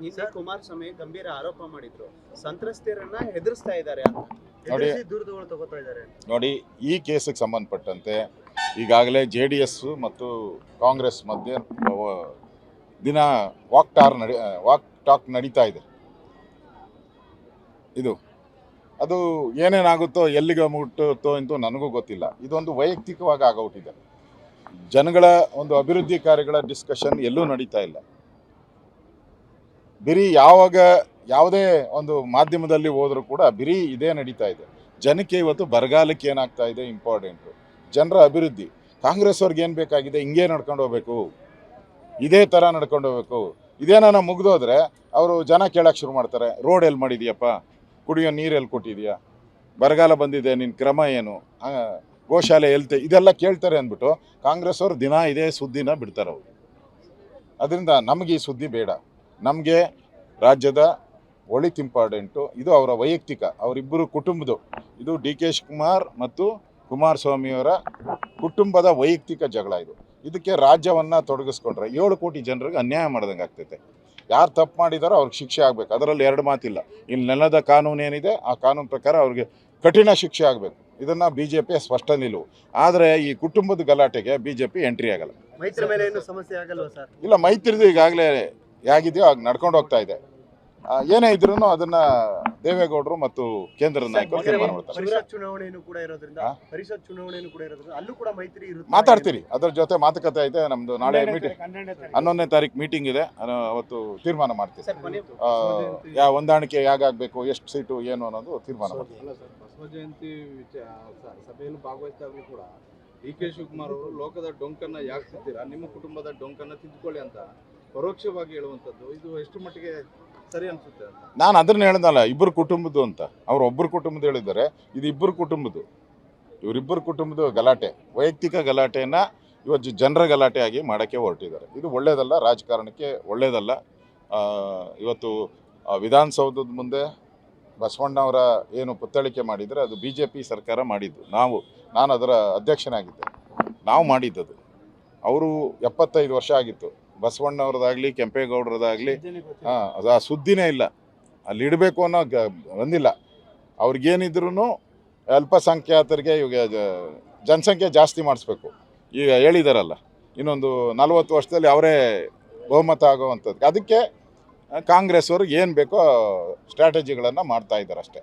ನಿನ್ನೆ ಕುಮಾರಸ್ವಾಮಿ ಗಂಭೀರ ಆರೋಪ ಮಾಡಿದ್ರು, ಸಂತ್ರಸ್ತೆಯರನ್ನ ಹೆದರಿಸ್ತಾ ಇದ್ದಾರೆ ಅಂತ. ನೋಡಿ ದೂರದಗಳು ತಗೋತಾ ಇದ್ದಾರೆ. ನೋಡಿ ಈ ಕೇಸಿಗೆ ಸಂಬಂಧಪಟ್ಟಂತೆ ಈಗಾಗಲೇ JDS ಮತ್ತು ಕಾಂಗ್ರೆಸ್ ಮಧ್ಯೆ ದಿನ ವಾಕ್ ಟಾಕ್ ನಡೀತಾ ಇದೆ. ಇದು ಅದು ಏನೇನಾಗುತ್ತೋ ಎಲ್ಲಿಗೆ ಮುಟ್ಟುತ್ತೋ ಅಂತೂ ನನಗೂ ಗೊತ್ತಿಲ್ಲ. ಇದೊಂದು ವೈಯಕ್ತಿಕವಾಗಿ ಆಗೋಟಿದೆ. ಜನಗಳ ಒಂದು ಅಭಿವೃದ್ಧಿ ಕಾರ್ಯಗಳ ಡಿಸ್ಕಷನ್ ಎಲ್ಲೂ ನಡೀತಾ ಇಲ್ಲ. ಬರೀ ಯಾವುದೇ ಒಂದು ಮಾಧ್ಯಮದಲ್ಲಿ ಹೋದರೂ ಕೂಡ ಬರೀ ಇದೇ ನಡೀತಾ ಇದೆ. ಜನಕ್ಕೆ ಇವತ್ತು ಬರಗಾಲಕ್ಕೆ ಏನಾಗ್ತಾ ಇದೆ ಇಂಪಾರ್ಟೆಂಟು, ಜನರ ಅಭಿವೃದ್ಧಿ. ಕಾಂಗ್ರೆಸ್ ಅವ್ರಿಗೆ ಏನು ಬೇಕಾಗಿದೆ, ಹಿಂಗೆ ನಡ್ಕೊಂಡು ಹೋಗ್ಬೇಕು, ಇದೇ ಥರ ನಡ್ಕೊಂಡು ಹೋಗ್ಬೇಕು. ಇದೇನ ಮುಗಿದೋದ್ರೆ ಅವರು ಜನ ಕೇಳೋಕ್ಕೆ ಶುರು ಮಾಡ್ತಾರೆ, ರೋಡ್ ಎಲ್ಲಿ ಮಾಡಿದೀಯಪ್ಪ, ಕುಡಿಯೋ ನೀರು ಎಲ್ಲಿ ಕೊಟ್ಟಿದೆಯಾ, ಬರಗಾಲ ಬಂದಿದೆ, ನಿನ್ನ ಕ್ರಮ ಏನು, ಗೋಶಾಲೆ ಎಲ್ತೆ, ಇದೆಲ್ಲ ಕೇಳ್ತಾರೆ ಅಂದ್ಬಿಟ್ಟು ಕಾಂಗ್ರೆಸ್ ಅವರು ದಿನ ಇದೇ ಸುದ್ದಿನ ಬಿಡ್ತಾರೆ ಅವರು. ಅದರಿಂದ ನಮಗೆ ಈ ಸುದ್ದಿ ಬೇಡ. ನಮಗೆ ರಾಜ್ಯದ ಒಳಿತು ಇಂಪಾರ್ಟೆಂಟು. ಇದು ಅವರ ವೈಯಕ್ತಿಕ, ಅವರಿಬ್ಬರು ಕುಟುಂಬದ್ದು. ಇದು DK ಶಿವಕುಮಾರ್ ಮತ್ತು ಕುಮಾರಸ್ವಾಮಿಯವರ ಕುಟುಂಬದ ವೈಯಕ್ತಿಕ ಜಗಳ ಇದು. ಇದಕ್ಕೆ ರಾಜ್ಯವನ್ನು ತೊಡಗಿಸ್ಕೊಂಡ್ರೆ 7 ಕೋಟಿ ಜನರಿಗೆ ಅನ್ಯಾಯ ಮಾಡ್ದಂಗೆ ಆಗ್ತೈತೆ. ಯಾರು ತಪ್ಪು ಮಾಡಿದಾರೋ ಅವ್ರಿಗೆ ಶಿಕ್ಷೆ ಆಗಬೇಕು, ಅದರಲ್ಲಿ ಎರಡು ಮಾತಿಲ್ಲ. ಇಲ್ಲಿ ನೆಲದ ಕಾನೂನು ಏನಿದೆ ಆ ಕಾನೂನು ಪ್ರಕಾರ ಅವ್ರಿಗೆ ಕಠಿಣ ಶಿಕ್ಷೆ ಆಗಬೇಕು. ಇದನ್ನು BJP ಸ್ಪಷ್ಟ ನಿಲುವು. ಆದರೆ ಈ ಕುಟುಂಬದ ಗಲಾಟೆಗೆ BJP ಎಂಟ್ರಿ ಆಗಲ್ಲ. ಮೈತ್ರಿ ಮೇಲೆ ಏನು ಸಮಸ್ಯೆ ಆಗಲ್ವಾ ಸರ್? ಇಲ್ಲ, ಮೈತ್ರಿದು ಈಗಾಗಲೇ ಹೇಗಿದೆಯೋ ಆಗ ನಡ್ಕೊಂಡು ಹೋಗ್ತಾ ಇದೆ. ಏನೇ ಇದ್ರೂ ಅದನ್ನ ದೇವೇಗೌಡರು ಮತ್ತು ಕೇಂದ್ರದ ನಾಯಕರು ತೀರ್ಮಾನ ಮಾಡ್ತಾರೆ. ಪರಿಷತ್ ಚುನಾವಣೆಯನ್ನು ಕೂಡ ಇರೋದ್ರಿಂದ ಅಲ್ಲೂ ಕೂಡ ಮೈತ್ರಿ ಇರುತ್ತೆ. ಮಾತಾಡ್ತೀರಿ, ಅದ್ರ ಜೊತೆ ಮಾತುಕತೆ ಐತೆ. ನಮ್ದು ನಾಳೆ ಮೀಟಿಂಗ್ 11ನೇ ತಾರೀಕು ಮೀಟಿಂಗ್ ಇದೆ, ಅವತ್ತು ತೀರ್ಮಾನ ಮಾಡ್ತೀವಿ. ಹೊಂದಾಣಿಕೆ ಹೇಗಾಗಬೇಕು, ಎಷ್ಟು ಸೀಟು ಏನು ಅನ್ನೋದು ತೀರ್ಮಾನ ಮಾಡ್ತೀವಿ. ಬಸವ ಜಯಂತಿ ಸಭೆಯಲ್ಲಿ ಭಾಗವಹಿಸಿದಾಗಲೂ ಕೂಡ DK ಶಿವಕುಮಾರ್ ಅವರು ಲೋಕದ ಡೊಂಕನ್ನ ಯಾಕೆ ತಿಂತೀರಾ, ನಿಮ್ಮ ಕುಟುಂಬದ ಡೊಂಕನ್ನ ತಿದ್ದುಕೊಳ್ಳಿ ಅಂತ ಪರೋಕ್ಷವಾಗಿ ಹೇಳುವಂಥದ್ದು, ಇದು ಎಷ್ಟು ಮಟ್ಟಿಗೆ ಸರಿ ಅನ್ಸುತ್ತೆ ಅಂತ? ನಾನು ಅದನ್ನ ಹೇಳ್ದಲ್ಲ, ಇಬ್ಬರು ಕುಟುಂಬದ್ದು ಅಂತ. ಅವ್ರು ಒಬ್ಬರು ಕುಟುಂಬದ ಹೇಳಿದ್ದಾರೆ, ಇದು ಇಬ್ಬರು ಕುಟುಂಬದ್ದು. ಇವರಿಬ್ಬರು ಕುಟುಂಬದ ಗಲಾಟೆ, ವೈಯಕ್ತಿಕ ಗಲಾಟೆಯನ್ನು ಇವತ್ತು ಜನರ ಗಲಾಟೆಯಾಗಿ ಮಾಡೋಕ್ಕೆ ಹೊರಟಿದ್ದಾರೆ. ಇದು ಒಳ್ಳೆಯದಲ್ಲ, ರಾಜಕಾರಣಕ್ಕೆ ಒಳ್ಳೆಯದಲ್ಲ. ಇವತ್ತು ವಿಧಾನಸೌಧದ ಮುಂದೆ ಬಸವಣ್ಣವರ ಏನು ಪುತ್ಥಳಿಕೆ ಮಾಡಿದರೆ ಅದು BJP ಸರ್ಕಾರ ಮಾಡಿದ್ದು. ನಾನು ಅದರ ಅಧ್ಯಕ್ಷನಾಗಿದ್ದೆ, ನಾವು ಮಾಡಿದ್ದದು. ಅವರು 75 ವರ್ಷ ಆಗಿತ್ತು. ಬಸವಣ್ಣವ್ರದ್ದಾಗಲಿ ಕೆಂಪೇಗೌಡರದಾಗಲಿ ಅದು ಆ ಸುದ್ದಿನೇ ಇಲ್ಲ. ಅಲ್ಲಿ ಇಡಬೇಕು ಅನ್ನೋ ಬಂದಿಲ್ಲ. ಅವ್ರಿಗೇನಿದ್ರು ಅಲ್ಪಸಂಖ್ಯಾತರಿಗೆ ಇವಾಗ ಜನಸಂಖ್ಯೆ ಜಾಸ್ತಿ ಮಾಡಿಸ್ಬೇಕು. ಈಗ ಹೇಳಿದಾರಲ್ಲ, ಇನ್ನೊಂದು 40 ವರ್ಷದಲ್ಲಿ ಅವರೇ ಬಹುಮತ ಆಗೋವಂಥದ್ದು. ಅದಕ್ಕೆ ಕಾಂಗ್ರೆಸ್ ಅವರು ಏನು ಬೇಕೋ ಸ್ಟ್ರಾಟಜಿಗಳನ್ನು ಮಾಡ್ತಾ ಇದ್ದಾರೆ ಅಷ್ಟೇ.